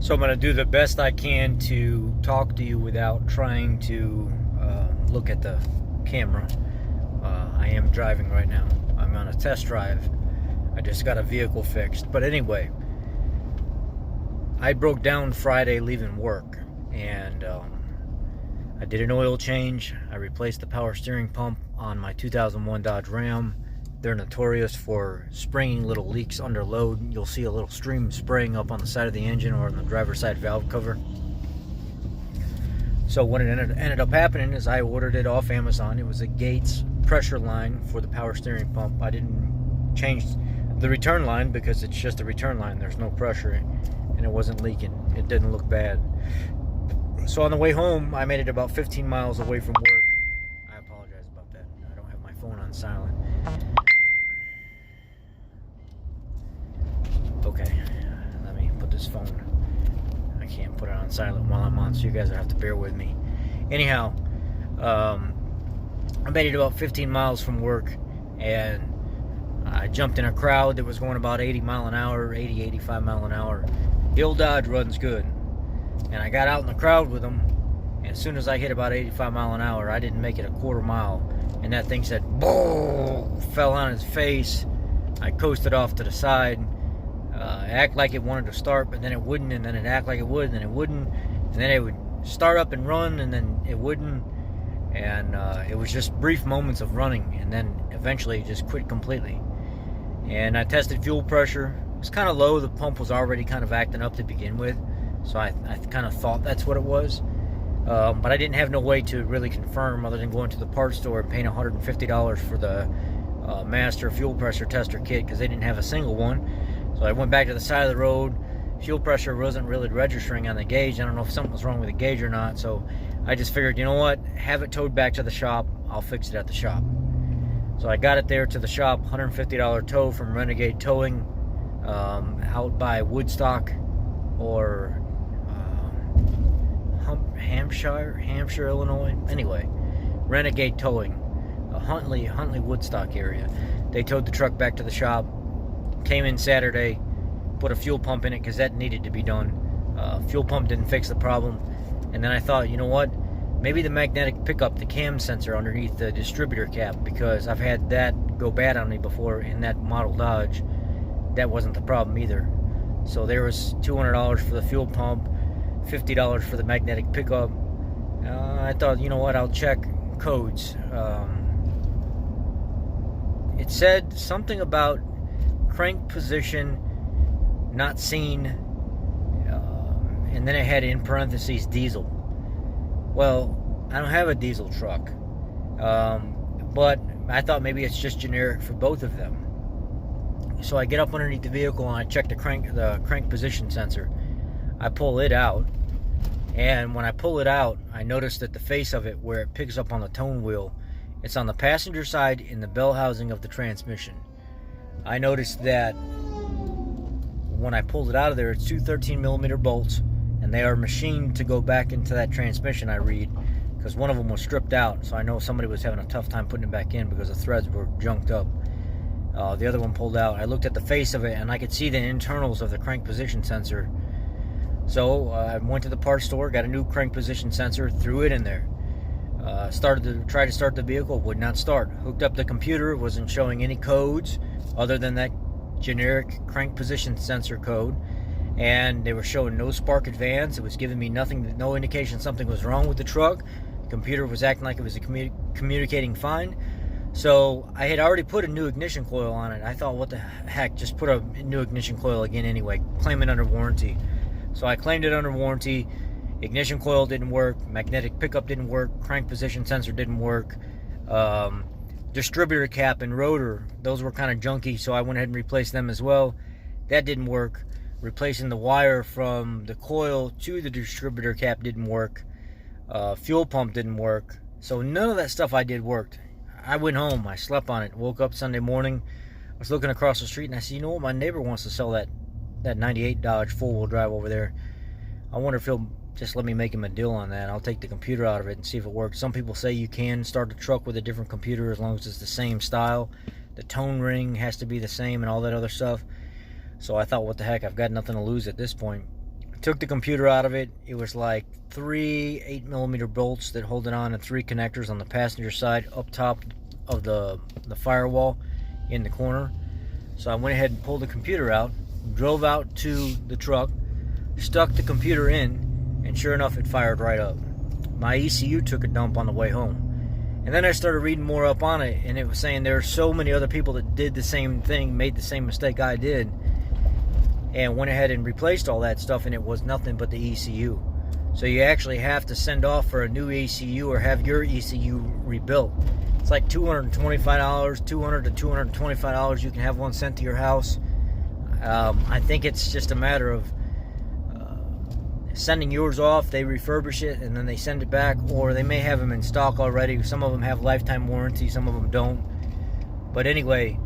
So I'm going to do the best I can to talk to you without trying to look at the camera. I am driving right now. I'm on a test drive. I just got a vehicle fixed. But anyway, I broke down Friday leaving work, and I did an oil change. I replaced the power steering pump on my 2001 Dodge Ram. They're notorious for springing little leaks under load. You'll see a little stream spraying up on the side of the engine or on the driver's side valve cover. So what ended up happening is I ordered it off Amazon. It was a Gates pressure line for the power steering pump. I didn't change the return line because it's just a return line. There's no pressure, and it wasn't leaking. It didn't look bad. So on the way home, I made it about 15 miles away from work. I apologize about that. I don't have my phone on silent. Okay, let me put this phone. I can't put it on silent while I'm on, so you guys will have to bear with me. Anyhow, I made it about 15 miles from work, and I jumped in a crowd that was going about 80 mile an hour, 80, 85 mile an hour. The old Dodge runs good. And I got out in the crowd with them, and as soon as I hit about 85 mile an hour, I didn't make it a quarter mile, and that thing said, boom, fell on its face. I coasted off to the side. Act like it wanted to start, but then it wouldn't, and then it act like it would, and then it wouldn't, and then it would start up and run, and then it wouldn't, and it was just brief moments of running, and then eventually it just quit completely. And I tested fuel pressure. It was kind of low. The pump was already kind of acting up to begin with, so I kind of thought that's what it was, but I didn't have no way to really confirm other than going to the parts store and paying $150 for the master fuel pressure tester kit, because they didn't have a single one. So I went back to the side of the road. Fuel pressure wasn't really registering on the gauge. I don't know if something was wrong with the gauge or not. So I just figured, you know what? Have it towed back to the shop. I'll fix it at the shop. So I got it there to the shop. $150 tow from Renegade Towing out by Woodstock or Hampshire, Illinois. Anyway, Renegade Towing, Huntley, Woodstock area. They towed the truck back to the shop. Came in Saturday, put a fuel pump in it because that needed to be done. Fuel pump didn't fix the problem. And then I thought, you know what? Maybe the magnetic pickup, the cam sensor underneath the distributor cap, because I've had that go bad on me before in that model Dodge. That wasn't the problem either. So there was $200 for the fuel pump, $50 for the magnetic pickup. I thought, you know what? I'll check codes. It said something about crank position not seen, and then it had in parentheses diesel. Well, I don't have a diesel truck, but I thought maybe it's just generic for both of them. So I get up underneath the vehicle and I check the crank position sensor. I pull it out, and when I pull it out, I notice that the face of it, where it picks up on the tone wheel, it's on the passenger side in the bell housing of the transmission. I noticed that when I pulled it out of there, it's two 13mm bolts, and they are machined to go back into that transmission, I read, because one of them was stripped out, so I know somebody was having a tough time putting it back in because the threads were junked up. The other one pulled out. I looked at the face of it, and I could see the internals of the crank position sensor. So I went to the parts store, got a new crank position sensor, threw it in there. Tried to start the vehicle, would not start. Hooked up the computer, wasn't showing any codes other than that generic crank position sensor code, and they were showing no spark advance. It was giving me nothing, no indication something was wrong with the truck. The computer was acting like it was communicating fine. So I had already put a new ignition coil on it. I thought, what the heck, just put a new ignition coil again anyway, claim it under warranty. So I claimed it under warranty. Ignition coil didn't work, magnetic pickup didn't work, crank position sensor didn't work, distributor cap and rotor, those were kind of junky, so I went ahead and replaced them as well. That didn't work. Replacing the wire from the coil to the distributor cap didn't work. Fuel pump didn't work. So none of that stuff I did worked. I went home, I slept on it, woke up Sunday morning, I was looking across the street, and I said, you know what, my neighbor wants to sell that 98 Dodge four-wheel drive over there. I wonder if he'll just let me make him a deal on that. I'll take the computer out of it and see if it works. Some people say you can start the truck with a different computer as long as it's the same style. The tone ring has to be the same and all that other stuff. So I thought, what the heck, I've got nothing to lose at this point. took the computer out of it. It was like 3 8mm bolts that hold it on and 3 connectors on the passenger side up top of the firewall in the corner. So I went ahead and pulled the computer out, drove out to the truck, stuck the computer in, and sure enough, it fired right up. My ECU took a dump on the way home. And then I started reading more up on it, and it was saying there are so many other people that did the same thing, made the same mistake I did, and went ahead and replaced all that stuff, and it was nothing but the ECU. So you actually have to send off for a new ECU or have your ECU rebuilt. It's like $225, $200 to $225. You can have one sent to your house. I think it's just a matter of sending yours off. They refurbish it and then they send it back, or they may have them in stock already. Some of them have lifetime warranty, some of them don't. But anyway,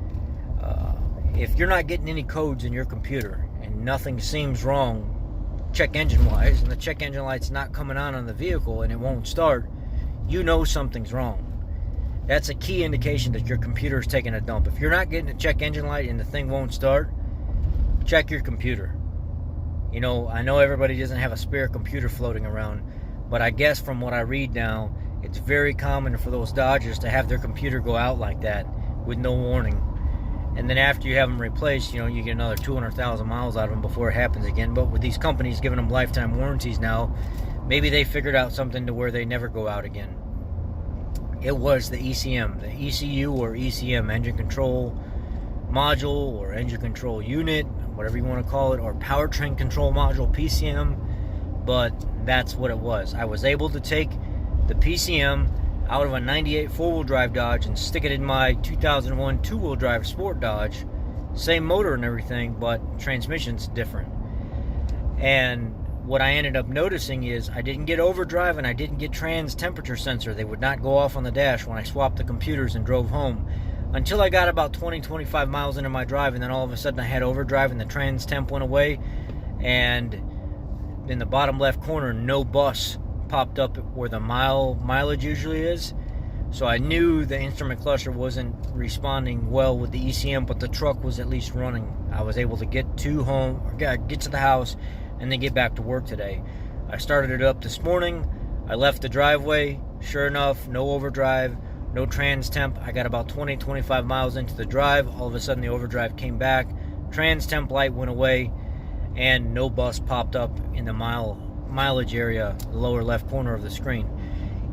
if you're not getting any codes in your computer and nothing seems wrong check engine wise, and the check engine light's not coming on the vehicle and it won't start, you know something's wrong. That's a key indication that your computer is taking a dump. If you're not getting a check engine light and the thing won't start, check your computer. You know, I know everybody doesn't have a spare computer floating around, but I guess from what I read now, it's very common for those Dodgers to have their computer go out like that with no warning. And then after you have them replaced, you know, you get another 200,000 miles out of them before it happens again. But with these companies giving them lifetime warranties now, maybe they figured out something to where they never go out again. It was the ECM, the ECU or ECM, engine control module or engine control unit, whatever you want to call it, or powertrain control module, PCM, but that's what it was. I was able to take the PCM out of a 98 four-wheel drive Dodge and stick it in my 2001 two-wheel drive Sport Dodge. Same motor and everything, but transmission's different. And what I ended up noticing is I didn't get overdrive and I didn't get trans temperature sensor. They would not go off on the dash when I swapped the computers and drove home, until I got about 20-25 miles into my drive, and then all of a sudden I had overdrive and the trans temp went away, and in the bottom left corner no bus popped up where the mileage usually is. So I knew the instrument cluster wasn't responding well with the ECM, but the truck was at least running. I was able to get to home, or get to the house, and then get back to work today. I started it up this morning. I left the driveway. Sure enough, no overdrive, no trans temp. I got about 20-25 miles into the drive. All of a sudden the overdrive came back. Trans temp light went away, and no bus popped up in the mileage area, the lower left corner of the screen.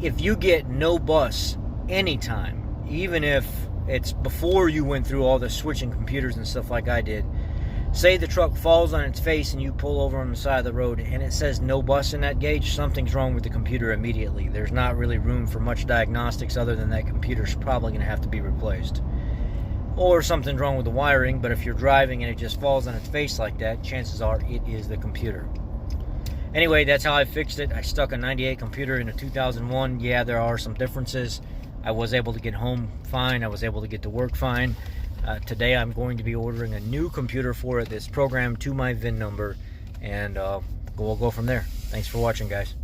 If you get no bus anytime, even if it's before you went through all the switching computers and stuff like I did, say the truck falls on its face and you pull over on the side of the road and it says no bus in that gauge, something's wrong with the computer immediately. There's not really room for much diagnostics other than that computer's probably going to have to be replaced. Or something's wrong with the wiring, but if you're driving and it just falls on its face like that, chances are it is the computer. Anyway, that's how I fixed it. I stuck a 98 computer in a 2001. Yeah, there are some differences. I was able to get home fine. I was able to get to work fine. Today I'm going to be ordering a new computer for it that's programmed to my VIN number, and we'll go from there. Thanks for watching, guys.